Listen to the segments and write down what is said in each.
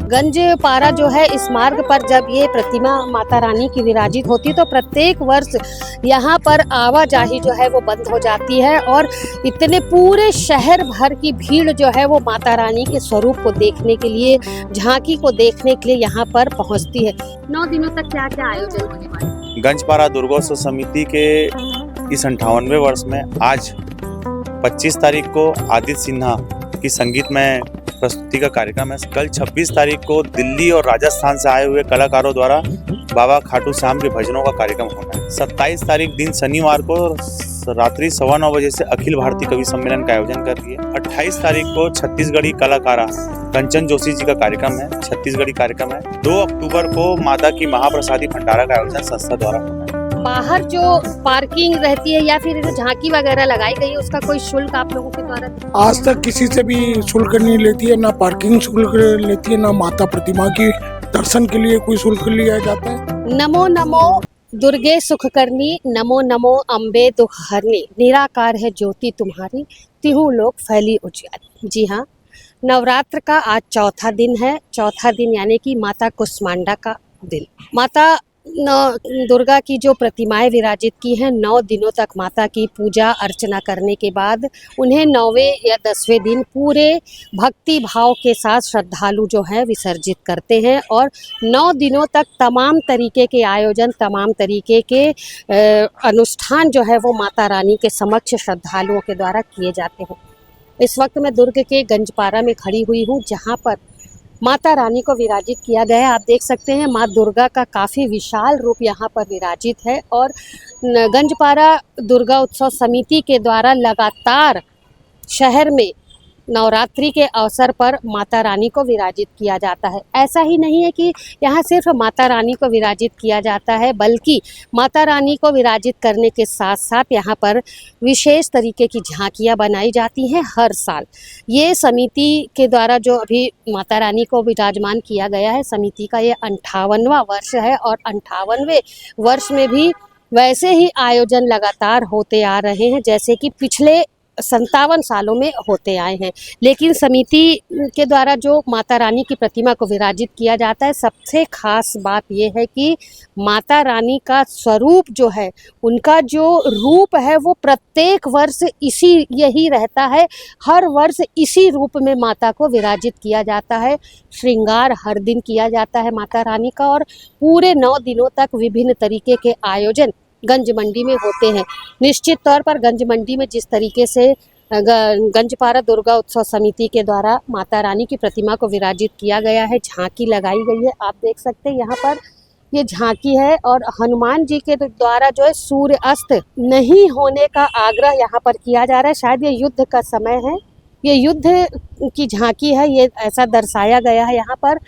गंज पारा जो है इस मार्ग पर जब ये प्रतिमा माता रानी की विराजित होती है तो प्रत्येक वर्ष यहाँ पर आवाजाही जो है वो बंद हो जाती है और इतने पूरे शहर भर की भीड़ जो है वो माता रानी के स्वरूप को देखने के लिए, झांकी को देखने के लिए यहाँ पर पहुँचती है। 9 दिनों तक क्या क्या आयोजन होने वाले हैं? गंजपारा दुर्गोत्सव समिति के इस 58वें वर्ष में आज 25 तारीख को आदित्य सिन्हा की संगीतमय प्रस्तुति का कार्यक्रम है। कल 26 तारीख को दिल्ली और राजस्थान से आए हुए कलाकारों द्वारा बाबा खाटू श्याम के भजनों का कार्यक्रम होना है। 27 तारीख दिन शनिवार को रात्रि 9:15 बजे से अखिल भारतीय कवि सम्मेलन का आयोजन कर रही है। 28 तारीख को छत्तीसगढ़ी कलाकारा कंचन जोशी जी का कार्यक्रम है, छत्तीसगढ़ी कार्यक्रम है। 2 अक्टूबर को माता की महाप्रसादी भंडारा का आयोजन संस्था द्वारा होना है। बाहर जो पार्किंग रहती है या फिर झांकी वगैरह लगाई गई है उसका कोई शुल्क आप लोगों के द्वारा? आज तक किसी से भी शुल्क नहीं लेती है, ना पार्किंग शुल्क लेती है, ना माता प्रतिमा की दर्शन के लिए कोई शुल्क लिया जाता है। नमो नमो दुर्गे सुख करनी, नमो नमो अम्बे दुख हरनी, निराकार है ज्योति तुम्हारी, तिहु लोक फैली उजियारी। जी हाँ, नवरात्र का आज चौथा दिन है। चौथा दिन यानी कि माता कुष्मांडा का दिन। माता दुर्गा की जो प्रतिमाएं विराजित की हैं, 9 दिनों तक माता की पूजा अर्चना करने के बाद उन्हें 9वें या 10वें दिन पूरे भक्ति भाव के साथ श्रद्धालु जो है विसर्जित करते हैं और 9 दिनों तक तमाम तरीके के आयोजन, तमाम तरीके के अनुष्ठान जो है वो माता रानी के समक्ष श्रद्धालुओं के द्वारा किए जाते हैं। इस वक्त मैं दुर्ग के गंजपारा में खड़ी हुई हूँ जहाँ पर माता रानी को विराजित किया गया है। आप देख सकते हैं माँ दुर्गा का काफ़ी विशाल रूप यहाँ पर विराजित है और गंजपारा दुर्गा उत्सव समिति के द्वारा लगातार शहर में नवरात्रि के अवसर पर माता रानी को विराजित किया जाता है। ऐसा ही नहीं है कि यहाँ सिर्फ माता रानी को विराजित किया जाता है, बल्कि माता रानी को विराजित करने के साथ साथ यहाँ पर विशेष तरीके की झांकियाँ बनाई जाती हैं हर साल। ये समिति के द्वारा जो अभी माता रानी को विराजमान किया गया है, समिति का ये 58वां वर्ष है और 58वें वर्ष में भी वैसे ही आयोजन लगातार होते आ रहे हैं जैसे कि पिछले 57 सालों में होते आए हैं। लेकिन समिति के द्वारा जो माता रानी की प्रतिमा को विराजित किया जाता है, सबसे खास बात यह है कि माता रानी का स्वरूप जो है, उनका जो रूप है वो प्रत्येक वर्ष यही रहता है। हर वर्ष इसी रूप में माता को विराजित किया जाता है। श्रृंगार हर दिन किया जाता है माता रानी का और पूरे 9 दिनों तक विभिन्न तरीके के आयोजन गंज मंडी में होते हैं। निश्चित तौर पर गंज मंडी में जिस तरीके से गंजपारा दुर्गा उत्सव समिति के द्वारा माता रानी की प्रतिमा को विराजित किया गया है, झांकी लगाई गई है। आप देख सकते हैं यहाँ पर ये झांकी है और हनुमान जी के द्वारा जो है सूर्य अस्त नहीं होने का आग्रह यहाँ पर किया जा रहा है। शायद ये युद्ध का समय है, ये युद्ध की झांकी है, ये ऐसा दर्शाया गया है। यहाँ पर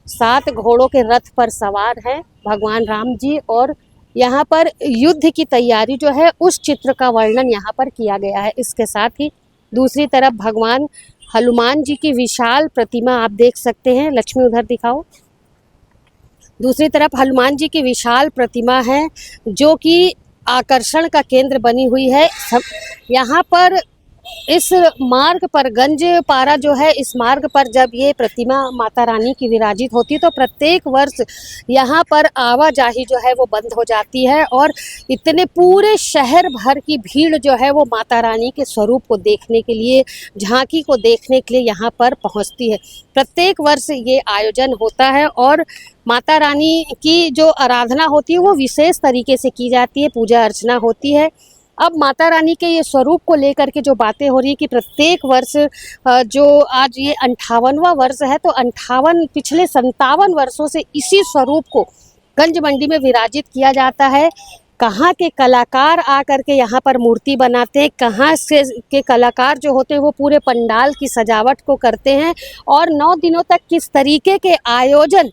7 घोड़ों के रथ पर सवार हैं भगवान राम जी और यहाँ पर युद्ध की तैयारी जो है उस चित्र का वर्णन यहाँ पर किया गया है। इसके साथ ही दूसरी तरफ भगवान हनुमान जी की विशाल प्रतिमा आप देख सकते हैं। लक्ष्मी उधर दिखाओ। दूसरी तरफ हनुमान जी की विशाल प्रतिमा है जो कि आकर्षण का केंद्र बनी हुई है। यहाँ पर इस मार्ग पर गंज पारा जो है, इस मार्ग पर जब ये प्रतिमा माता रानी की विराजित होती है तो प्रत्येक वर्ष यहाँ पर आवाजाही जो है वो बंद हो जाती है और इतने पूरे शहर भर की भीड़ जो है वो माता रानी के स्वरूप को देखने के लिए, झांकी को देखने के लिए यहाँ पर पहुँचती है। प्रत्येक वर्ष ये आयोजन होता है और माता रानी की जो आराधना होती है वो विशेष तरीके से की जाती है, पूजा अर्चना होती है। अब माता रानी के ये स्वरूप को लेकर के जो बातें हो रही है कि प्रत्येक वर्ष जो आज ये 58वां वर्ष है तो 58 पिछले 57 वर्षों से इसी स्वरूप को गंज मंडी में विराजित किया जाता है। कहाँ के कलाकार आकर के यहाँ पर मूर्ति बनाते हैं, कहाँ से के कलाकार जो होते हैं वो पूरे पंडाल की सजावट को करते हैं और 9 दिनों तक किस तरीके के आयोजन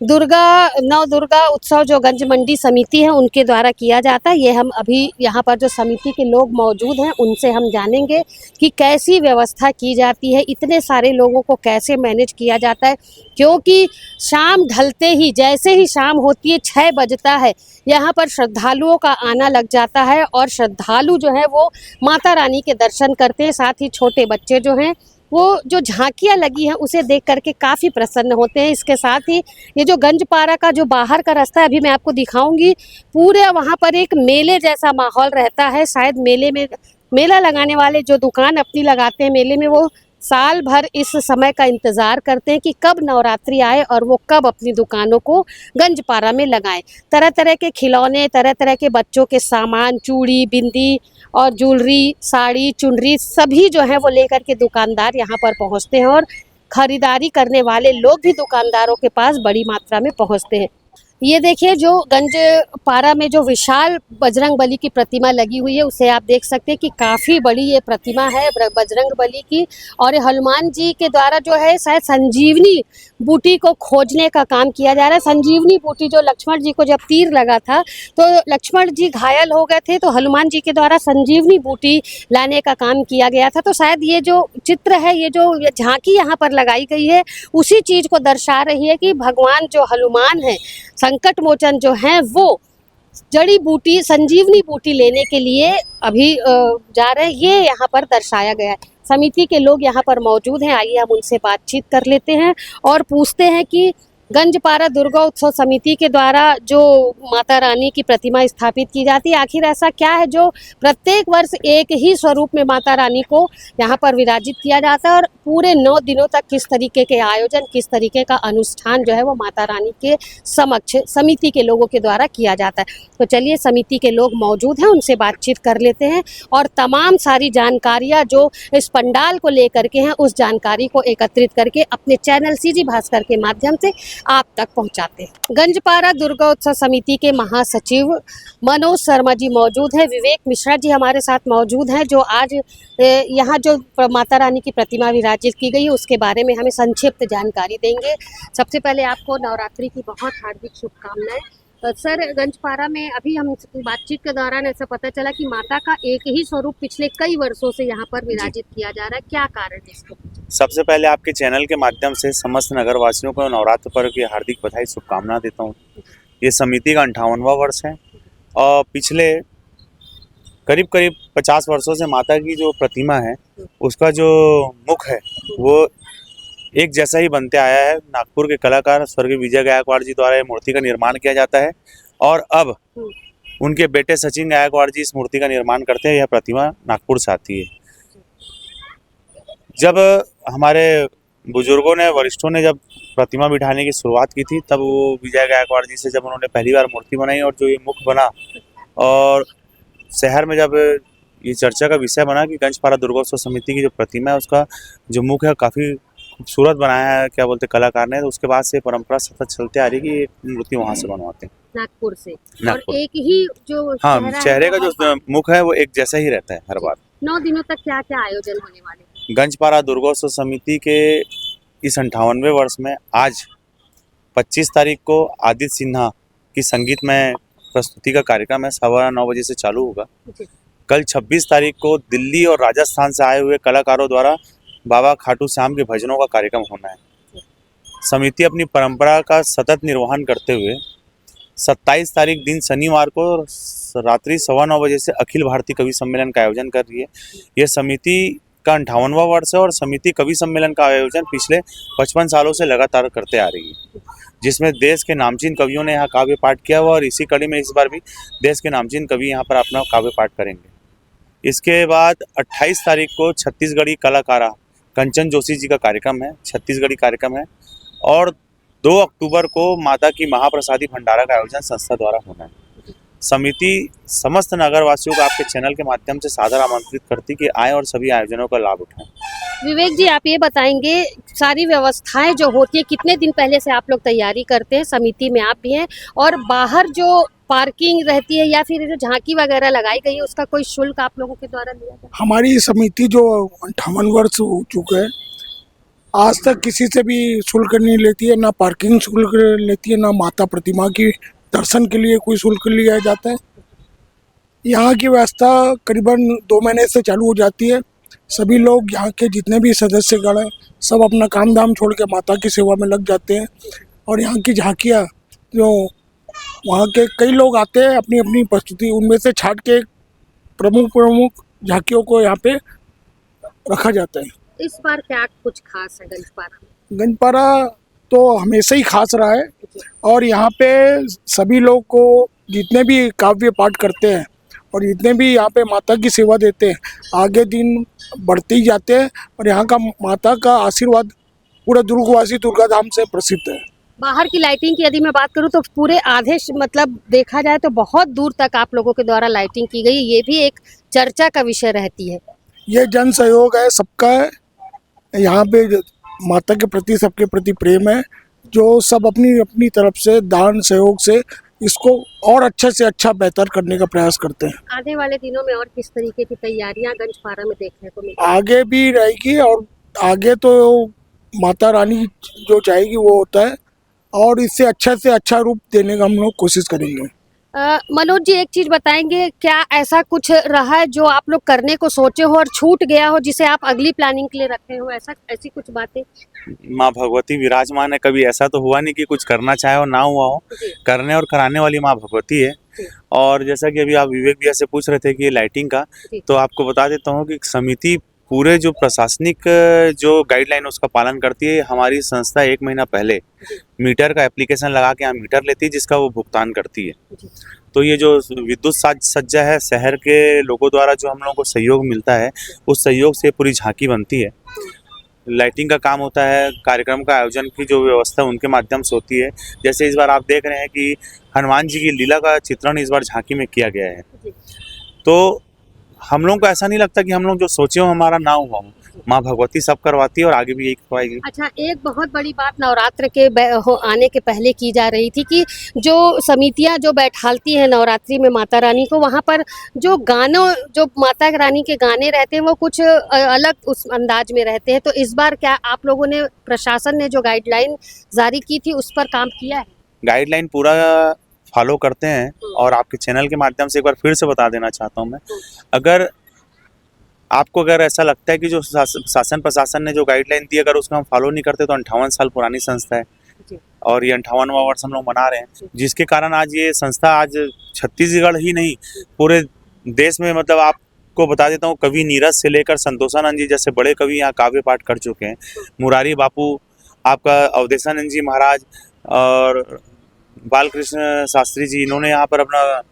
नव दुर्गा उत्सव जो गंज मंडी समिति है उनके द्वारा किया जाता है। ये हम अभी यहाँ पर जो समिति के लोग मौजूद हैं उनसे हम जानेंगे कि कैसी व्यवस्था की जाती है, इतने सारे लोगों को कैसे मैनेज किया जाता है। क्योंकि शाम ढलते ही, जैसे ही शाम होती है 6 बजता है, यहाँ पर श्रद्धालुओं का आना लग जाता है और श्रद्धालु जो है वो माता रानी के दर्शन करते हैं। साथ ही छोटे बच्चे जो हैं वो जो झांकियाँ लगी हैं उसे देख करके काफ़ी प्रसन्न होते हैं। इसके साथ ही ये जो गंजपारा का जो बाहर का रास्ता है, अभी मैं आपको दिखाऊंगी, पूरे वहाँ पर एक मेले जैसा माहौल रहता है। शायद मेले में मेला लगाने वाले जो दुकान अपनी लगाते हैं मेले में, वो साल भर इस समय का इंतज़ार करते हैं कि कब नवरात्रि आए और वो कब अपनी दुकानों को गंजपारा में लगाएं। तरह तरह के खिलौने, तरह तरह के बच्चों के सामान, चूड़ी, बिंदी और ज्वेलरी, साड़ी, चुनरी, सभी जो है वो लेकर के दुकानदार यहाँ पर पहुँचते हैं और ख़रीदारी करने वाले लोग भी दुकानदारों के पास बड़ी मात्रा में पहुँचते हैं। ये देखिए, जो गंजपारा में जो विशाल बजरंग बली की प्रतिमा लगी हुई है, उसे आप देख सकते हैं कि काफ़ी बड़ी ये प्रतिमा है बजरंग बली की। और ये हनुमान जी के द्वारा जो है शायद संजीवनी बूटी को खोजने का काम किया जा रहा है। संजीवनी बूटी जो लक्ष्मण जी को जब तीर लगा था तो लक्ष्मण जी घायल हो गए थे, तो हनुमान जी के द्वारा संजीवनी बूटी लाने का काम किया गया था। तो शायद ये जो चित्र है, ये जो झांकी यहाँ पर लगाई गई है, उसी चीज़ को दर्शा रही है कि भगवान जो हनुमान है, संकट मोचन जो हैं, वो जड़ी बूटी, संजीवनी बूटी लेने के लिए अभी जा रहे हैं। ये यहाँ पर दर्शाया गया है। समिति के लोग यहाँ पर मौजूद हैं, आइए हम उनसे बातचीत कर लेते हैं और पूछते हैं कि गंजपारा दुर्गा उत्सव समिति के द्वारा जो माता रानी की प्रतिमा स्थापित की जाती है, आखिर ऐसा क्या है जो प्रत्येक वर्ष एक ही स्वरूप में माता रानी को यहाँ पर विराजित किया जाता है, और पूरे 9 दिनों तक किस तरीके के आयोजन, किस तरीके का अनुष्ठान जो है वो माता रानी के समक्ष समिति के लोगों के द्वारा किया जाता है। तो चलिए, समिति के लोग मौजूद हैं, उनसे बातचीत कर लेते हैं और तमाम सारी जानकारियाँ जो इस पंडाल को लेकर के हैं, उस जानकारी को एकत्रित करके अपने चैनल सीजी भास्कर के माध्यम से आप तक पहुंचाते हैं। गंजपारा दुर्गा उत्सव समिति के महासचिव मनोज शर्मा जी मौजूद हैं, विवेक मिश्रा जी हमारे साथ मौजूद हैं, जो आज यहाँ जो माता रानी की प्रतिमा विराजित की गई है उसके बारे में हमें संक्षिप्त जानकारी देंगे। सबसे पहले आपको नवरात्रि की बहुत हार्दिक शुभकामनाएं। सर, गंजपारा में अभी हम बातचीत के दौरान ऐसा पता चला कि माता का एक ही स्वरूप पिछले कई वर्षों से यहाँ पर विराजित किया जा रहा है, क्या कारण है इसको? सबसे पहले आपके चैनल के माध्यम से समस्त नगरवासियों को नवरात्र पर्व की हार्दिक बधाई, शुभकामना देता हूँ। ये समिति का 58वां वर्ष है और पिछले करीब 50 वर्षों से माता की जो प्रतिमा है उसका जो मुख है वो एक जैसा ही बनते आया है। नागपुर के कलाकार स्वर्गीय विजय गायकवाड़ जी द्वारा ये मूर्ति का निर्माण किया जाता है और अब उनके बेटे सचिन गायकवाड़ जी इस मूर्ति का निर्माण करते हैं। यह प्रतिमा नागपुर से आती है। जब हमारे बुजुर्गों ने, वरिष्ठों ने जब प्रतिमा बिठाने की शुरुआत की थी, तब वो विजय गायकवाड़ जी से जब उन्होंने पहली बार मूर्ति बनाई और जो ये मुख बना, और शहर में जब ये चर्चा का विषय बना कि गंजपारा दुर्गोत्सव समिति की जो प्रतिमा है उसका जो मुख है काफ़ी खूबसूरत बनाया है, क्या बोलते कलाकार ने, तो उसके बाद से परंपरा सतत चलते आ रही है कि एक मूर्ति वहाँ से बनवाते हैं नागपुर से। नागपुर। और एक ही जो हाँ, चेहरे का जो मुख है वो एक जैसा ही रहता है हर बार। 9 दिनों तक क्या क्या आयोजन होने वाले हैं? गंजपारा दुर्गोत्सव समिति के इस 58वें वर्ष में आज 25 तारीख को आदित्य सिन्हा की संगीतमय प्रस्तुति का कार्यक्रम है, 9:15 बजे से चालू होगा। कल 26 तारीख को दिल्ली और राजस्थान से आए हुए कलाकारों द्वारा बाबा खाटू श्याम के भजनों का कार्यक्रम होना है। समिति अपनी परंपरा का सतत निर्वहन करते हुए 27 तारीख दिन शनिवार को रात्रि 9:15 बजे से अखिल भारतीय कवि सम्मेलन का आयोजन कर रही है। यह समिति का 58वां वर्ष है और समिति कवि सम्मेलन का आयोजन पिछले 55 सालों से लगातार करते आ रही है, जिसमें देश के नामचीन कवियों ने यहाँ काव्य पाठ किया हुआ और इसी कड़ी में इस बार भी देश के नामचीन कवि यहाँ पर अपना काव्य पाठ करेंगे। इसके बाद 28 तारीख को छत्तीसगढ़ी कलाकारा कंचन जोशी जी का कार्यक्रम है, छत्तीसगढ़ी कार्यक्रम है, और 2 अक्टूबर को माता की महाप्रसादी भंडारा का आयोजन संस्था द्वारा होना है। समिति समस्त नगरवासियों को आपके चैनल के माध्यम से सादर आमंत्रित करती कि आए और सभी आयोजनों का लाभ उठाएं। विवेक जी, आप ये बताएंगे, सारी व्यवस्थाएं जो होती है कितने दिन पहले से आप लोग तैयारी करते हैं? समिति में आप भी हैं, और बाहर जो पार्किंग रहती है या फिर जो झांकी वगैरह लगाई गई है उसका कोई शुल्क आप लोगों के द्वारा लिया जाता है? हमारी समिति जो 58 वर्ष हो चुके हैं, आज तक किसी से भी शुल्क नहीं लेती है, ना पार्किंग शुल्क लेती है, ना माता प्रतिमा की दर्शन के लिए कोई शुल्क लिया जाता है। यहाँ की व्यवस्था करीबन 2 महीने से चालू हो जाती है। सभी लोग, यहाँ के जितने भी सदस्यगण हैं, सब अपना काम धाम छोड़ के माता की सेवा में लग जाते हैं। और यहाँ की झांकियाँ, जो वहाँ के कई लोग आते हैं अपनी अपनी प्रस्तुति, उनमें से छाट के प्रमुख झांकियों को यहाँ पे रखा जाता है। इस बार क्या कुछ खास है गंजपारा में? गंजपारा तो हमेशा ही खास रहा है और यहाँ पे सभी लोग को जितने भी काव्य पाठ करते हैं और जितने भी यहाँ पे माता की सेवा देते हैं आगे दिन बढ़ते ही जाते हैं और यहाँ का माता का आशीर्वाद पूरा दुर्गवासी दुर्गा धाम से प्रसिद्ध है। बाहर की लाइटिंग की यदि मैं बात करूं तो पूरे आधे मतलब देखा जाए तो बहुत दूर तक आप लोगों के द्वारा लाइटिंग की गई, ये भी एक चर्चा का विषय रहती है। ये जन सहयोग है सबका है, यहाँ पे माता के प्रति सबके प्रति प्रेम है, जो सब अपनी अपनी तरफ से दान सहयोग से इसको और अच्छे से अच्छा बेहतर करने का प्रयास करते हैं। आने वाले दिनों में और किस तरीके की तैयारियां गंजपारा में देखने को मिलेगी? आगे भी रहेगी और आगे तो माता रानी जो चाहेगी वो होता है और इससे अच्छा रूप देने का हम लोग कोशिश करेंगे। मनोज जी, एक चीज बताएंगे, क्या ऐसा कुछ रहा है जो आप लोग करने को सोचे हो और छूट गया हो जिसे आप अगली प्लानिंग के लिए रखे हो, ऐसी कुछ बातें? माँ भगवती विराजमान है, कभी ऐसा तो हुआ नहीं कि कुछ करना चाहे और ना हुआ हो। करने और कराने वाली माँ भगवती है। और जैसा कि अभी आप विवेक भैया से पूछ रहे थे कि ये लाइटिंग का, तो आपको बता देता हूँ कि समिति पूरे जो प्रशासनिक जो गाइडलाइन उसका पालन करती है। हमारी संस्था 1 महीना पहले मीटर का एप्लीकेशन लगा के यहाँ मीटर लेती है जिसका वो भुगतान करती है। तो ये जो विद्युत सज्जा है शहर के लोगों द्वारा जो हम लोगों को सहयोग मिलता है, उस सहयोग से पूरी झांकी बनती है। लाइटिंग का काम होता है, कार्यक्रम का आयोजन की जो व्यवस्था उनके माध्यम से होती है। जैसे इस बार आप देख रहे हैं कि हनुमान जी की लीला का चित्रण इस बार झांकी में किया गया है। तो हम लोगों को ऐसा नहीं लगता कि हम लोग जो सोचे हो हमारा ना हुआ हो। माँ भगवती सब करवाती है और आगे भी यही करवाएगी। अच्छा, एक बहुत बड़ी बात नवरात्र के आने के पहले की जा रही थी कि जो समितियां जो बैठालती हैं नवरात्रि में माता रानी को, वहां पर जो माता रानी के गाने रहते हैं वो कुछ अलग उस अंदाज में रहते हैं। तो इस बार क्या आप लोगों ने, प्रशासन ने जो गाइडलाइन जारी की थी उस पर काम किया है? गाइडलाइन पूरा फॉलो करते हैं और आपके चैनल के माध्यम से एक बार फिर से बता देना चाहता हूँ मैं, अगर ऐसा लगता है कि जो शासन प्रशासन ने जो गाइडलाइन दी अगर उसको हम फॉलो नहीं करते तो 58 साल पुरानी संस्था है और ये 58वां वर्ष हम लोग मना रहे हैं, जिसके कारण आज ये संस्था आज छत्तीसगढ़ ही नहीं पूरे देश में, मतलब आपको बता देता हूँ, कवि नीरज से लेकर संतोषानंद जी जैसे बड़े कवि यहाँ काव्य पाठ कर चुके हैं। मुरारी बापू, आपका अवधेशानंद जी महाराज और बालकृष्ण शास्त्री जी, इन्होंने यहाँ पर अपना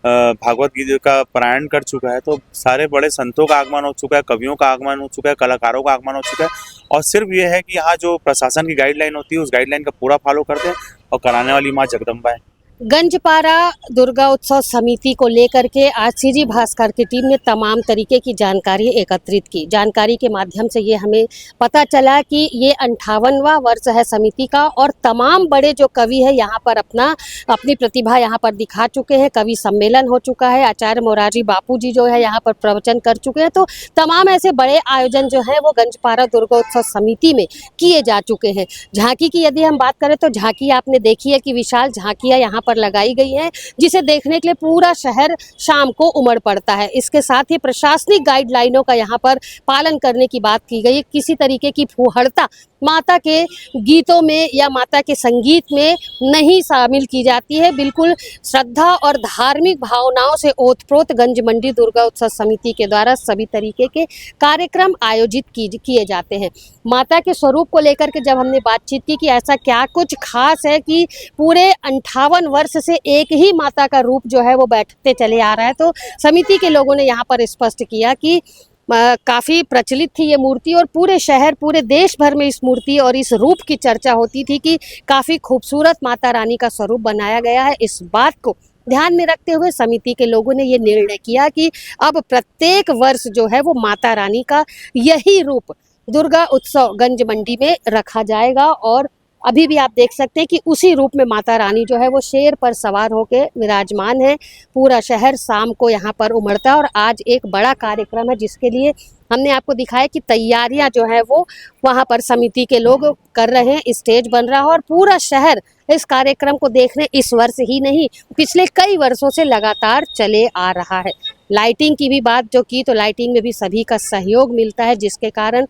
भागवत गीता का पारायण कर चुका है। तो सारे बड़े संतों का आगमन हो चुका है, कवियों का आगमन हो चुका है, कलाकारों का आगमन हो चुका है। और सिर्फ ये है कि यहाँ जो प्रशासन की गाइडलाइन होती है उस गाइडलाइन का पूरा फॉलो करते हैं और कराने वाली माँ जगदम्बा है। गंजपारा दुर्गा उत्सव समिति को लेकर के आज सीजी भास्कर की टीम ने तमाम तरीके की जानकारी एकत्रित की। जानकारी के माध्यम से ये हमें पता चला कि ये 58वां वर्ष है समिति का और तमाम बड़े जो कवि है यहाँ पर अपनी प्रतिभा यहाँ पर दिखा चुके हैं। कवि सम्मेलन हो चुका है, आचार्य मोरारजी बापू जी जो है यहाँ पर प्रवचन कर चुके हैं। तो तमाम ऐसे बड़े आयोजन जो है वो गंजपारा दुर्गा उत्सव समिति में किए जा चुके हैं। झांकी की यदि हम बात करें तो झांकी आपने देखी है कि विशाल झांकियाँ यहाँ पर लगाई गई है, जिसे देखने के लिए पूरा शहर शाम को उमड़ पड़ता है। इसके साथ ही प्रशासनिक गाइडलाइनों का यहाँ पर पालन करने की बात की गई है। किसी तरीके की फूहड़ता माता के गीतों में या माता के संगीत में नहीं शामिल की जाती है। बिल्कुल श्रद्धा और धार्मिक भावनाओं से ओतप्रोत गंज मंडी दुर्गा उत्सव समिति के द्वारा सभी तरीके के कार्यक्रम आयोजित किए जाते हैं। माता के स्वरूप को लेकर के जब हमने बातचीत की कि ऐसा क्या कुछ खास है कि पूरे 58 वर्ष से एक ही माता का रूप जो है वो बैठते चले आ रहा है, तो समिति के लोगों ने यहाँ पर स्पष्ट किया कि काफ़ी प्रचलित थी ये मूर्ति और पूरे शहर, पूरे देश भर में इस मूर्ति और इस रूप की चर्चा होती थी कि काफ़ी खूबसूरत माता रानी का स्वरूप बनाया गया है। इस बात को ध्यान में रखते हुए समिति के लोगों ने ये निर्णय किया कि अब प्रत्येक वर्ष जो है वो माता रानी का यही रूप दुर्गा उत्सव गंज मंडी में रखा जाएगा। और अभी भी आप देख सकते हैं कि उसी रूप में माता रानी जो है वो शेर पर सवार होकर विराजमान है। पूरा शहर शाम को यहाँ पर उमड़ता है और आज एक बड़ा कार्यक्रम है जिसके लिए हमने आपको दिखाया कि तैयारियां जो है वो वहाँ पर समिति के लोग कर रहे हैं। स्टेज बन रहा है और पूरा शहर इस कार्यक्रम को देखने इस वर्ष ही नहीं पिछले कई वर्षों से लगातार चले आ रहा है। लाइटिंग की भी बात जो की, तो लाइटिंग में भी सभी का सहयोग मिलता है, जिसके कारण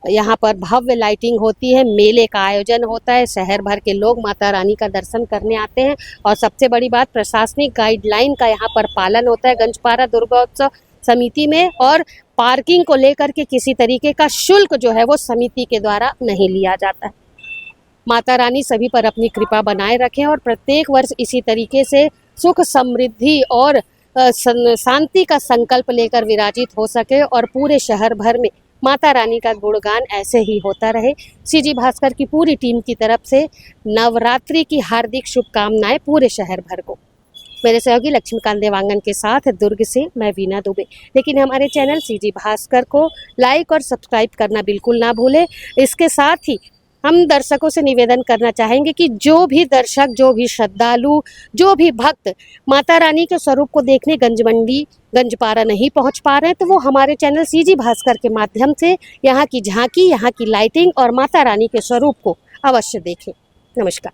यहाँ पर भव्य लाइटिंग होती है। मेले का आयोजन होता है, शहर भर के लोग माता रानी का दर्शन करने आते हैं और सबसे बड़ी बात प्रशासनिक गाइडलाइन का यहाँ पर पालन होता है। गंजपारा दुर्गा उत्सव समिति में, और पार्किंग को लेकर के किसी तरीके का शुल्क जो है वो समिति के द्वारा नहीं लिया जाता है। माता रानी सभी पर अपनी कृपा बनाए रखें और प्रत्येक वर्ष इसी तरीके से सुख समृद्धि और शांति का संकल्प लेकर विराजित हो सके और पूरे शहर भर में माता रानी का गुणगान ऐसे ही होता रहे। सीजी भास्कर की पूरी टीम की तरफ से नवरात्रि की हार्दिक शुभकामनाएं पूरे शहर भर को। मेरे सहयोगी लक्ष्मीकांत देवांगन के साथ दुर्ग से मैं वीना दुबे। लेकिन हमारे चैनल सीजी भास्कर को लाइक और सब्सक्राइब करना बिल्कुल ना भूलें। इसके साथ ही हम दर्शकों से निवेदन करना चाहेंगे कि जो भी दर्शक, जो भी श्रद्धालु, जो भी भक्त माता रानी के स्वरूप को देखने गंज मंडी, गंजपारा नहीं पहुंच पा रहे हैं, तो वो हमारे चैनल सीजी भास्कर के माध्यम से यहाँ की झांकी, यहाँ की लाइटिंग और माता रानी के स्वरूप को अवश्य देखें। नमस्कार।